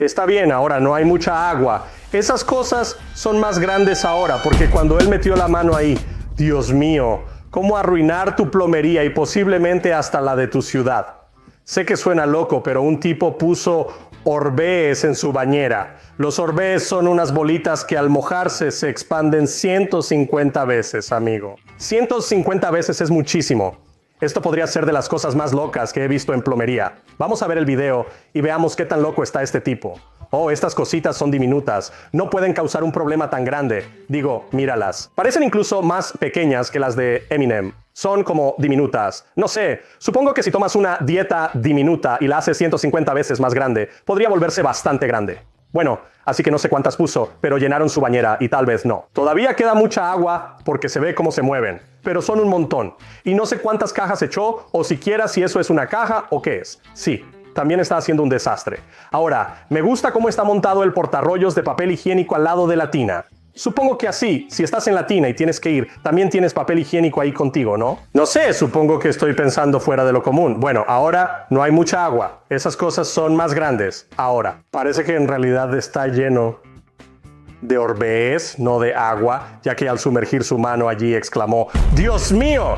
Está bien, ahora no hay mucha agua. Esas cosas son más grandes ahora, porque cuando él metió la mano ahí, Dios mío, cómo arruinar tu plomería y posiblemente hasta la de tu ciudad. Sé que suena loco, pero un tipo puso Orbeez en su bañera. Los Orbeez son unas bolitas que al mojarse se expanden 150 veces, amigo. 150 veces es muchísimo. Esto podría ser de las cosas más locas que he visto en plomería. Vamos a ver el video y veamos qué tan loco está este tipo. Oh, estas cositas son diminutas. No pueden causar un problema tan grande. Digo, míralas. Parecen incluso más pequeñas que las de Eminem. Son como diminutas. No sé, supongo que si tomas una dieta diminuta y la haces 150 veces más grande, podría volverse bastante grande. Bueno, así que no sé cuántas puso, pero llenaron su bañera y tal vez no. Todavía queda mucha agua porque se ve cómo se mueven, pero son un montón. Y no sé cuántas cajas echó o siquiera si eso es una caja o qué es. Sí, también está haciendo un desastre. Ahora, me gusta cómo está montado el portarrollos de papel higiénico al lado de la tina. Supongo que así, si estás en la tina y tienes que ir, también tienes papel higiénico ahí contigo, ¿no? No sé, supongo que estoy pensando fuera de lo común. Bueno, ahora no hay mucha agua. Esas cosas son más grandes. Ahora, parece que en realidad está lleno de Orbeez, no de agua, ya que al sumergir su mano allí exclamó, ¡Dios mío!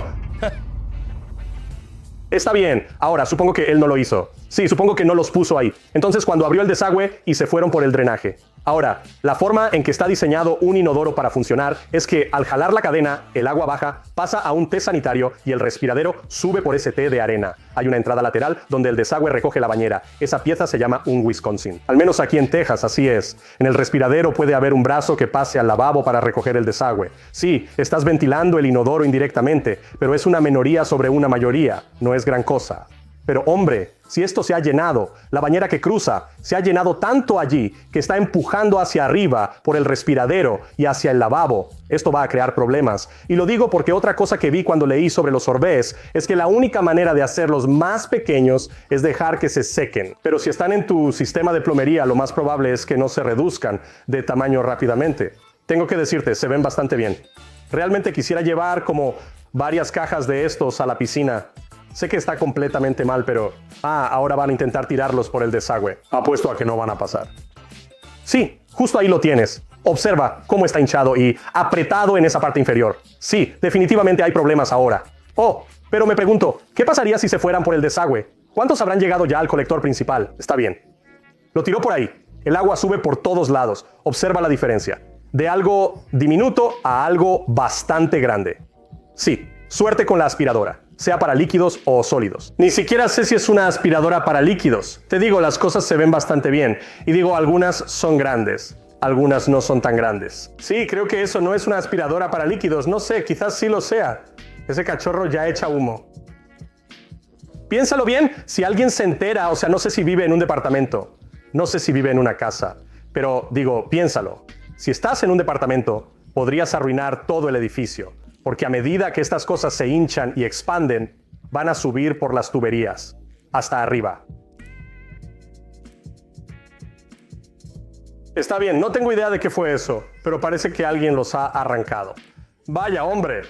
Está bien. Ahora, supongo que él no lo hizo. Sí, supongo que no los puso ahí. Entonces, cuando abrió el desagüe y se fueron por el drenaje. Ahora, la forma en que está diseñado un inodoro para funcionar es que al jalar la cadena, el agua baja, pasa a un té sanitario y el respiradero sube por ese té de arena. Hay una entrada lateral donde el desagüe recoge la bañera. Esa pieza se llama un Wisconsin. Al menos aquí en Texas, así es. En el respiradero puede haber un brazo que pase al lavabo para recoger el desagüe. Sí, estás ventilando el inodoro indirectamente, pero es una minoría sobre una mayoría. No es gran cosa. Pero hombre, si esto se ha llenado, la bañera que cruza se ha llenado tanto allí que está empujando hacia arriba por el respiradero y hacia el lavabo, esto va a crear problemas. Y lo digo porque otra cosa que vi cuando leí sobre los Orbeez es que la única manera de hacerlos más pequeños es dejar que se sequen. Pero si están en tu sistema de plomería, lo más probable es que no se reduzcan de tamaño rápidamente. Tengo que decirte, se ven bastante bien. Realmente quisiera llevar como varias cajas de estos a la piscina. Sé que está completamente mal, pero... ahora van a intentar tirarlos por el desagüe. Apuesto a que no van a pasar. Sí, justo ahí lo tienes. Observa cómo está hinchado y apretado en esa parte inferior. Sí, definitivamente hay problemas ahora. Oh, pero me pregunto, ¿qué pasaría si se fueran por el desagüe? ¿Cuántos habrán llegado ya al colector principal? Está bien. Lo tiró por ahí. El agua sube por todos lados. Observa la diferencia. De algo diminuto a algo bastante grande. Sí, suerte con la aspiradora. Sea para líquidos o sólidos. Ni siquiera sé si es una aspiradora para líquidos. Te digo, las cosas se ven bastante bien. Y digo, algunas son grandes. Algunas no son tan grandes. Sí, creo que eso no es una aspiradora para líquidos. No sé, quizás sí lo sea. Ese cachorro ya echa humo. Piénsalo bien, si alguien se entera, o sea, no sé si vive en un departamento. No sé si vive en una casa. Pero digo, piénsalo. Si estás en un departamento, podrías arruinar todo el edificio. Porque a medida que estas cosas se hinchan y expanden, van a subir por las tuberías, hasta arriba. Está bien, no tengo idea de qué fue eso, pero parece que alguien los ha arrancado. Vaya, hombre.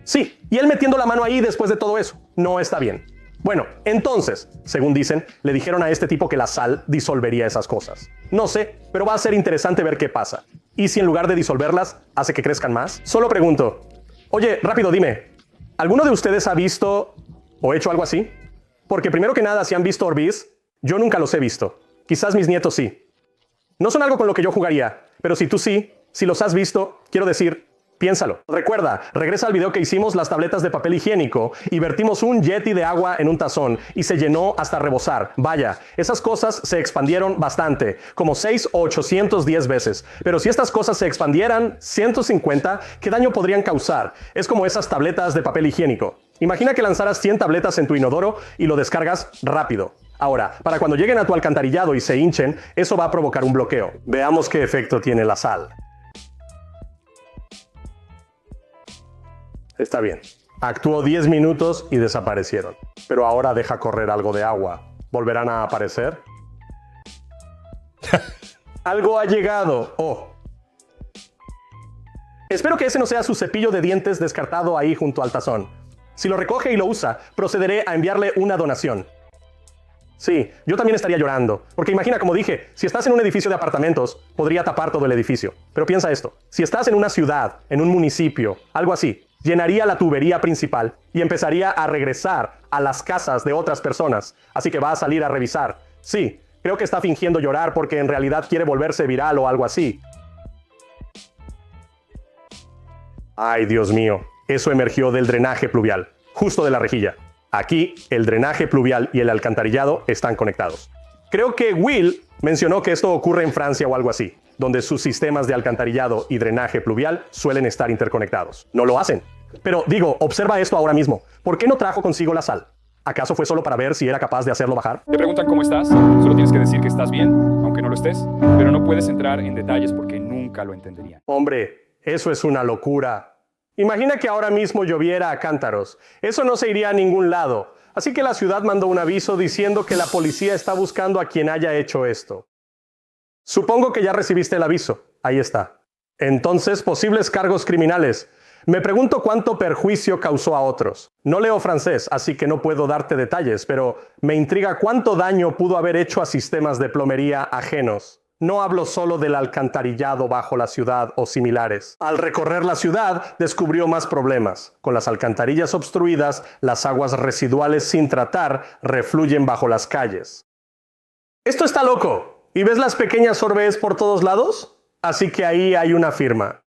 Sí, y él metiendo la mano ahí después de todo eso. No está bien. Bueno, entonces, según dicen, le dijeron a este tipo que la sal disolvería esas cosas. No sé, pero va a ser interesante ver qué pasa. ¿Y si en lugar de disolverlas, hace que crezcan más? Solo pregunto. Oye, rápido, dime. ¿Alguno de ustedes ha visto o hecho algo así? Porque primero que nada, si han visto Orbeez, yo nunca los he visto. Quizás mis nietos sí. No son algo con lo que yo jugaría, pero si tú sí, si los has visto, quiero decir... Piénsalo. Recuerda, regresa al video que hicimos las tabletas de papel higiénico y vertimos un yeti de agua en un tazón y se llenó hasta rebosar. Vaya, esas cosas se expandieron bastante, como 6 o 810 veces. Pero si estas cosas se expandieran 150, ¿qué daño podrían causar? Es como esas tabletas de papel higiénico. Imagina que lanzaras 100 tabletas en tu inodoro y lo descargas rápido. Ahora, para cuando lleguen a tu alcantarillado y se hinchen, eso va a provocar un bloqueo. Veamos qué efecto tiene la sal. Está bien. Actuó 10 minutos y desaparecieron. Pero ahora deja correr algo de agua. ¿Volverán a aparecer? Algo ha llegado. Oh. Espero que ese no sea su cepillo de dientes descartado ahí junto al tazón. Si lo recoge y lo usa, procederé a enviarle una donación. Sí, yo también estaría llorando. Porque imagina, como dije, si estás en un edificio de apartamentos, podría tapar todo el edificio. Pero piensa esto, si estás en una ciudad, en un municipio, algo así, llenaría la tubería principal y empezaría a regresar a las casas de otras personas. Así que va a salir a revisar. Sí, creo que está fingiendo llorar porque en realidad quiere volverse viral o algo así. Ay, Dios mío, eso emergió del drenaje pluvial, justo de la rejilla. Aquí, el drenaje pluvial y el alcantarillado están conectados. Creo que Will mencionó que esto ocurre en Francia o algo así, donde sus sistemas de alcantarillado y drenaje pluvial suelen estar interconectados. No lo hacen. Pero digo, observa esto ahora mismo. ¿Por qué no trajo consigo la sal? ¿Acaso fue solo para ver si era capaz de hacerlo bajar? Te preguntan cómo estás, solo tienes que decir que estás bien, aunque no lo estés, pero no puedes entrar en detalles porque nunca lo entenderían. Hombre, eso es una locura. Imagina que ahora mismo lloviera a cántaros. Eso no se iría a ningún lado. Así que la ciudad mandó un aviso diciendo que la policía está buscando a quien haya hecho esto. Supongo que ya recibiste el aviso. Ahí está. Entonces, posibles cargos criminales. Me pregunto cuánto perjuicio causó a otros. No leo francés, así que no puedo darte detalles, pero me intriga cuánto daño pudo haber hecho a sistemas de plomería ajenos. No hablo solo del alcantarillado bajo la ciudad o similares. Al recorrer la ciudad, descubrió más problemas. Con las alcantarillas obstruidas, las aguas residuales sin tratar refluyen bajo las calles. Esto está loco. ¿Y ves las pequeñas orbes por todos lados? Así que ahí hay una firma.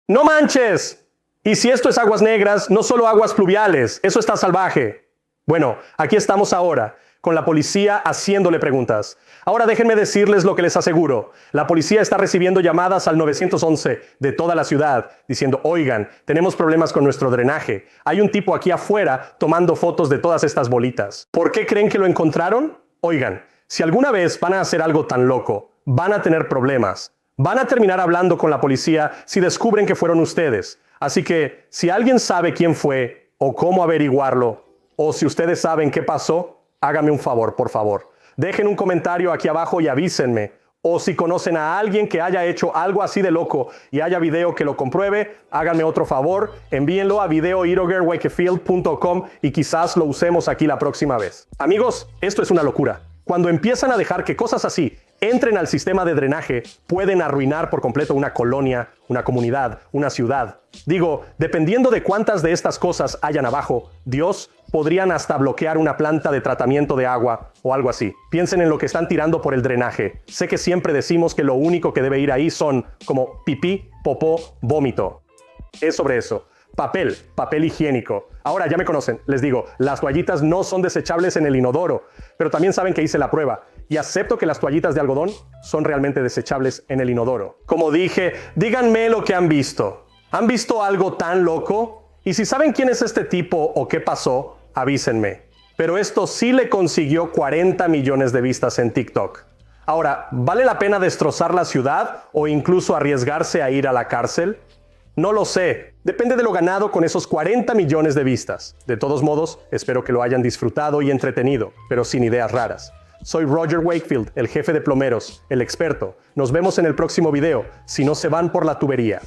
¡No manches! Y si esto es aguas negras, no solo aguas pluviales, eso está salvaje. Bueno, aquí estamos ahora, con la policía haciéndole preguntas. Ahora déjenme decirles lo que les aseguro. La policía está recibiendo llamadas al 911 de toda la ciudad, diciendo, oigan, tenemos problemas con nuestro drenaje. Hay un tipo aquí afuera tomando fotos de todas estas bolitas. ¿Por qué creen que lo encontraron? Oigan, si alguna vez van a hacer algo tan loco, van a tener problemas. Van a terminar hablando con la policía si descubren que fueron ustedes. Así que, si alguien sabe quién fue, o cómo averiguarlo, o si ustedes saben qué pasó, háganme un favor, por favor. Dejen un comentario aquí abajo y avísenme. O si conocen a alguien que haya hecho algo así de loco y haya video que lo compruebe, háganme otro favor, envíenlo a videoirogerwakefield.com y quizás lo usemos aquí la próxima vez. Amigos, esto es una locura. Cuando empiezan a dejar que cosas así entren al sistema de drenaje, pueden arruinar por completo una colonia, una comunidad, una ciudad. Digo, dependiendo de cuántas de estas cosas hayan abajo, Dios, podrían hasta bloquear una planta de tratamiento de agua o algo así. Piensen en lo que están tirando por el drenaje. Sé que siempre decimos que lo único que debe ir ahí son como pipí, popó, vómito. Es sobre eso. Papel higiénico. Ahora ya me conocen, les digo, las toallitas no son desechables en el inodoro, pero también saben que hice la prueba y acepto que las toallitas de algodón son realmente desechables en el inodoro. Como dije, díganme lo que han visto. ¿Han visto algo tan loco? Y si saben quién es este tipo o qué pasó, avísenme. Pero esto sí le consiguió 40 millones de vistas en TikTok. Ahora, ¿vale la pena destrozar la ciudad o incluso arriesgarse a ir a la cárcel? No lo sé. Depende de lo ganado con esos 40 millones de vistas. De todos modos, espero que lo hayan disfrutado y entretenido, pero sin ideas raras. Soy Roger Wakefield, el jefe de plomeros, el experto. Nos vemos en el próximo video, si no se van por la tubería.